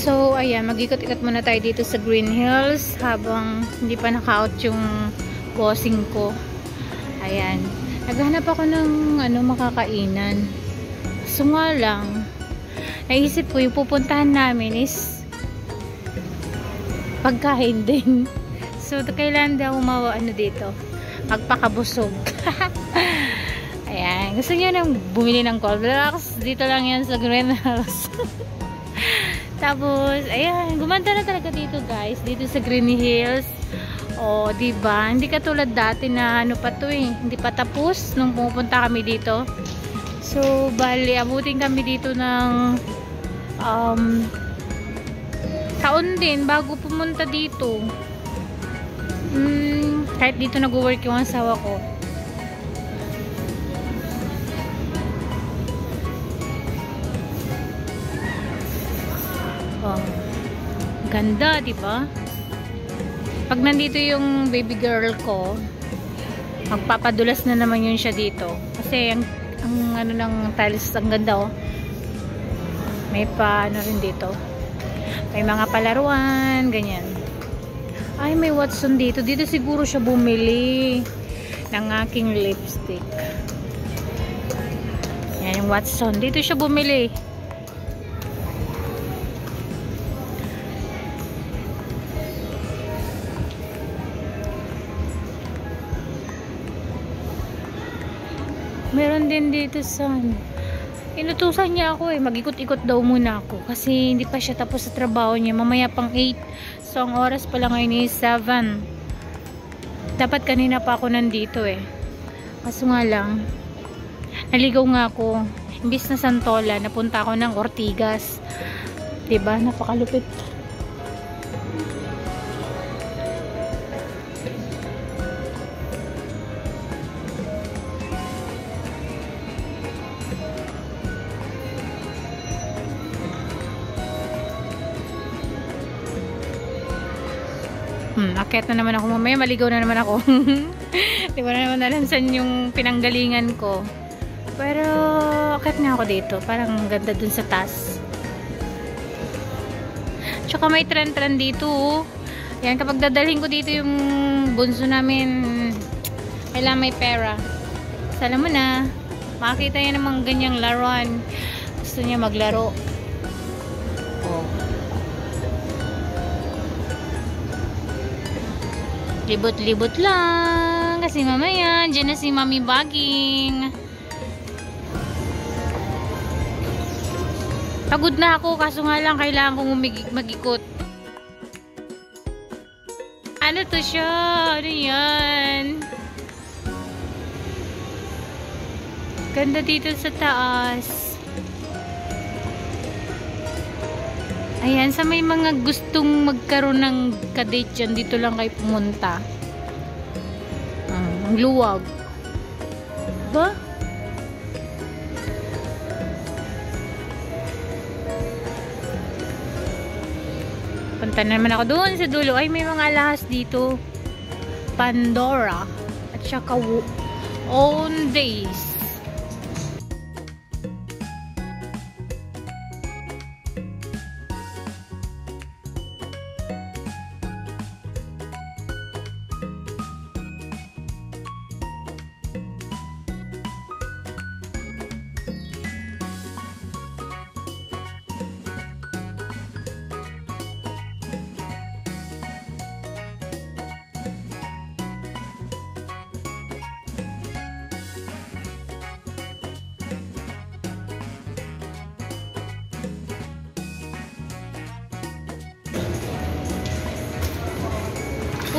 So, ayan, mag-ikot-ikot muna tayo dito sa Green Hills habang hindi pa naka-out yung bossing ko. Ayan. Naghanap ako ng makakainan. So nga lang, naisip ko yung pupuntahan namin is pagkain din. So, kailan daw dito? Magpakabusog. Ayan. Gusto nyo nang bumili ng cold relax? Dito lang yan sa Green Hills. Tapos, ayan. Gumanda na talaga dito, guys. Dito sa Green Hills. O, diba? Hindi katulad dati na pa to eh. Hindi pa tapos nung pumunta kami dito. So, bali, abutin kami dito ng taon din bago pumunta dito. Kahit dito nag-work yung asawa ko. Oh, ganda, diba? Pag nandito yung baby girl ko, magpapadulas na naman yun siya dito. Kasi ang ng tiles, ang ganda oh. May pa rin dito. May mga palaruan, ganyan. Ay, may Watson dito. Dito siguro siya bumili ng aking lipstick. Yan yung Watson. Dito siya bumili. Meron din dito sa inutusan niya ako eh. Mag-ikot-ikot daw muna ako. Kasi hindi pa siya tapos sa trabaho niya. Mamaya pang 8. So, ang oras pa lang ngayon is 7. Dapat kanina pa ako nandito eh. Kaso nga lang, naligaw nga ako. Imbis na Santola, napunta ako ng Ortigas. Diba? Napakalupit. Akit na naman ako mamaya, maligaw na naman ako. Di ba na naman alam saan yung pinanggalingan ko. Pero akit nga ako dito, parang ganda dun sa taas. Tsaka may tren-tren dito. Yan, kapag dadalhin ko dito yung bunso namin, kailangan may pera. Alam mo na, makakita yan namang ganyang laruan. Gusto niya maglaro. Oh. Libot-libot lang. Kasi mamaya, dyan na si Mami Baging. Pagod na ako, kaso nga lang kailangan kong mag-ikot. Ano to siya? Ano yan? Ganda dito sa taas. Ayan, sa may mga gustong magkaroon ng kadate dyan, dito lang kayo pumunta. Ang luwag. Ba? Punta na naman ako doon sa dulo. Ay, may mga alahas dito. Pandora. At saka Owndays.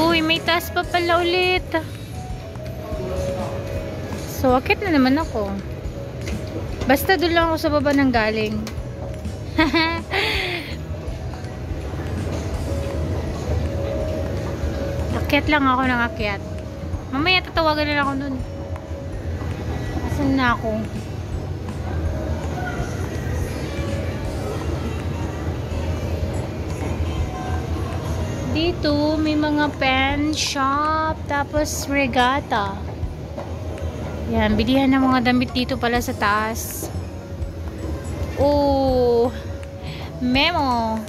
Uy, may taas pa pala ulit. So, akit na naman ako. Basta doon lang ako sa baba ng galing. Akyat lang ako ng akyat. Mamaya tatawagan na lang ako nun. Asan na ako? Dito, may mga pen shop, tapos regatta. Yan, bilihan ng mga damit dito pala sa taas. Oh, Memo.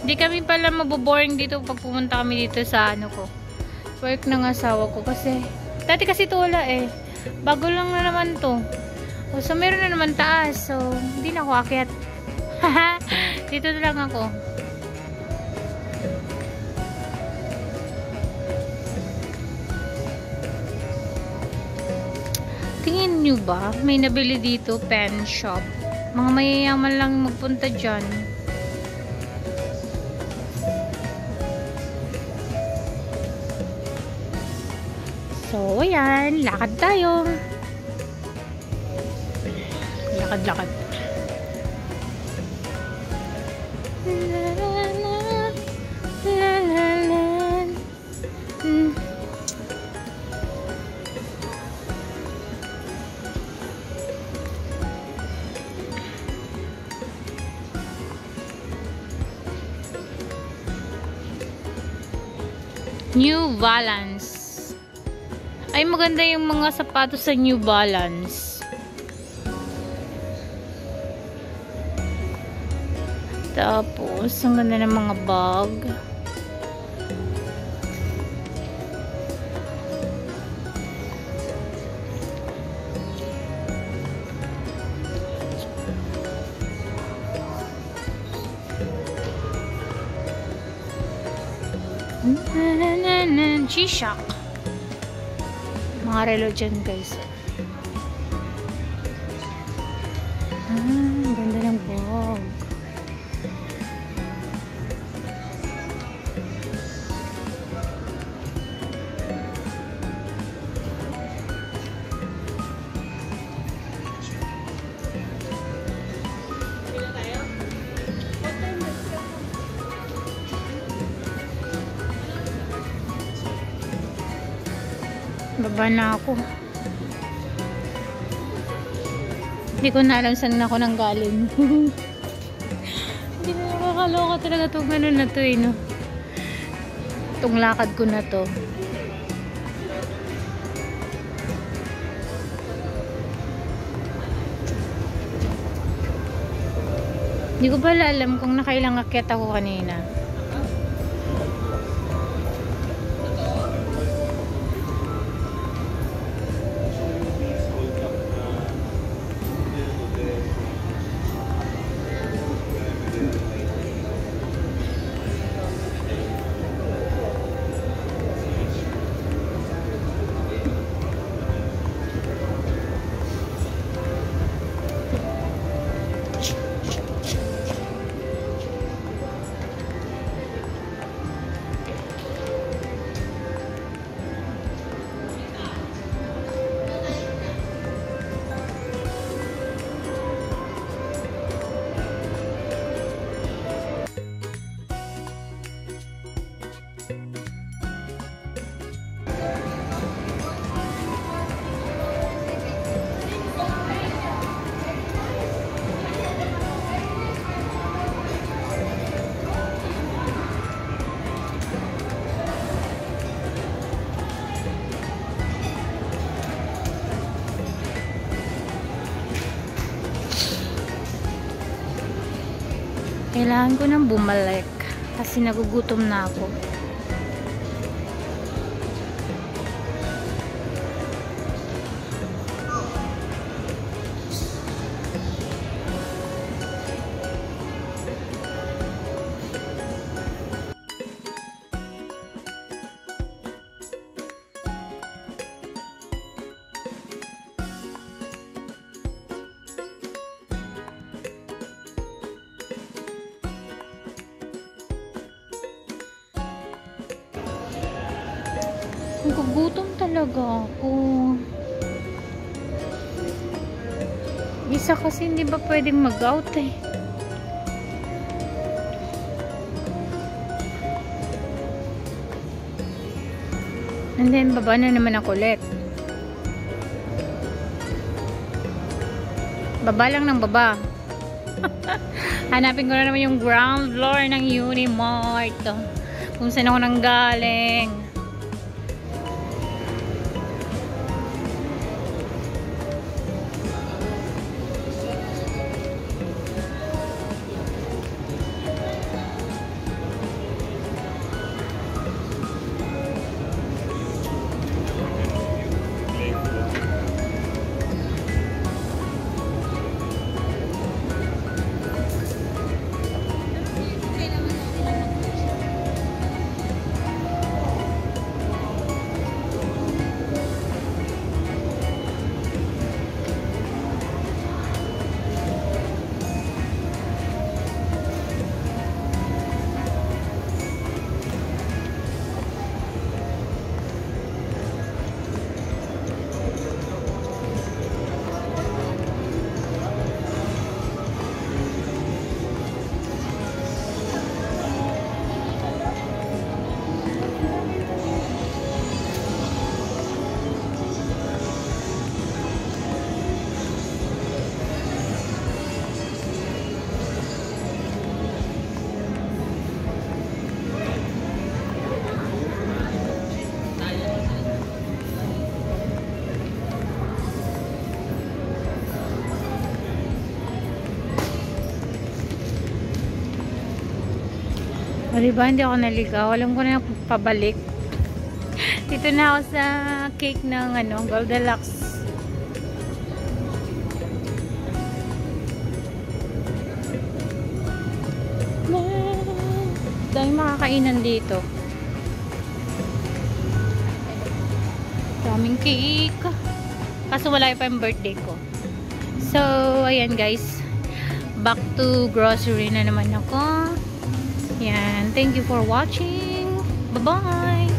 Hindi kami pala maboboring dito pag pumunta kami dito sa ano ko. Work ng asawa ko kasi dati kasi ito wala eh. Bago lang na naman to. So meron na naman taas. So hindi na ako akyat. Dito na lang ako. Tingin nyo ba? May nabili dito pen shop. Mga mayayaman lang magpunta dyan. So, ayan. Lakad tayo. Lakad-lakad. New Balance. Ay, maganda yung mga sapatos sa New Balance. Tapos, ang ganda ng mga bag. G-Shock. Mga relo dyan, guys. Ganda ng bag. Baba na ako. Hindi ko na alam saan ako nang galing. Hindi na nakakaloka talaga itong ano na to eh, no? Itong lakad ko na to. Hindi ko pala alam kung nakailang akyat ako kanina. Kailangan ko nang bumalik kasi nagugutom na ako. Nagugutom talaga ako. Isa kasi hindi ba pwedeng mag-out eh. And then baba na naman ako ulit. Baba lang ng baba. Hanapin ko na naman yung ground floor ng Unimart. Kung saan ako nanggaling. O diba, hindi ako naligaw. Alam ko na pabalik. Dito na ako sa cake ng Goldilocks. Dahil makakainan dito. Daming cake. Kaso wala pa yung birthday ko. So, ayan guys. Back to grocery na naman ako. Yan. Thank you for watching. Bye-bye!